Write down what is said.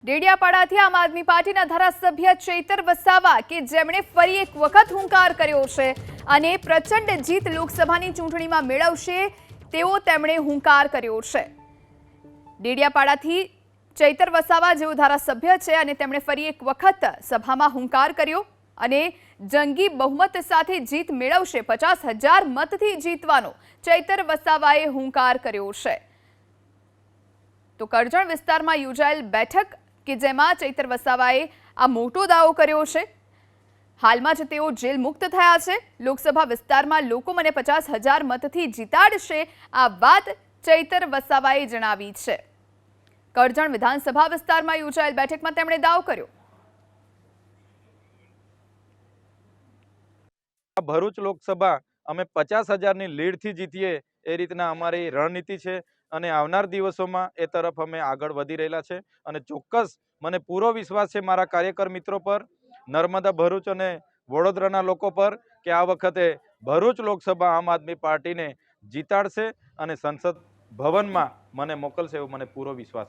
ડેડિયાપાડાથી આમ આદમી પાર્ટીના ધારાસભ્ય ચૈતર વસાવા કે જેમણે ફરી એક વખત હુંકાર કર્યો છે અને પ્રચંડ જીત લોકસભાની ચૂંટણીમાં મેળવશે તેવો તેમણે હુંકાર કર્યો છે। ડેડિયાપાડાથી ચૈતર વસાવા જેવો ધારાસભ્ય છે અને તેમણે ફરી એક વખત સભામાં હુંકાર કર્યો અને જંગી બહુમત સાથે જીત મેળવશે, 50,000 મતથી જીતવાનો ચૈતર વસાવાએ હુંકાર કર્યો છે। તો કરજણ વિસ્તારમાં યોજાયેલ બેઠક કે જેમાં ચૈતર વસાવાએ આ મોટો દાવો કર્યો છે। હાલમાં જ તેઓ જેલ મુક્ત થયા છે। લોકસભા વિસ્તારમાં લોકો મને 50,000 મતથી જીતાડશે, આ વાત ચૈતર વસાવાએ જણાવી છે। કરજણ વિધાનસભા વિસ્તારમાં યોજાયેલ બેઠકમાં તેમણે દાવો કર્યો। ભરૂચ લોકસભા અમે 50,000ની લીડથી જીતીએ એ રીતના અમારી રણનીતિ છે અને આવનાર દિવસોમાં એ તરફ અમે આગળ વધી રહેલા છે અને ચોક્કસ મને પૂરો વિશ્વાસ છે મારા કાર્યકર મિત્રો પર, નર્મદા ભરૂચ અને વડોદરાના લોકો પર કે આ વખતે ભરૂચ લોકસભા આમ આદમી પાર્ટીને જીતાડશે અને સંસદ ભવનમાં મને મોકલશે એવો મને પૂરો વિશ્વાસ છે।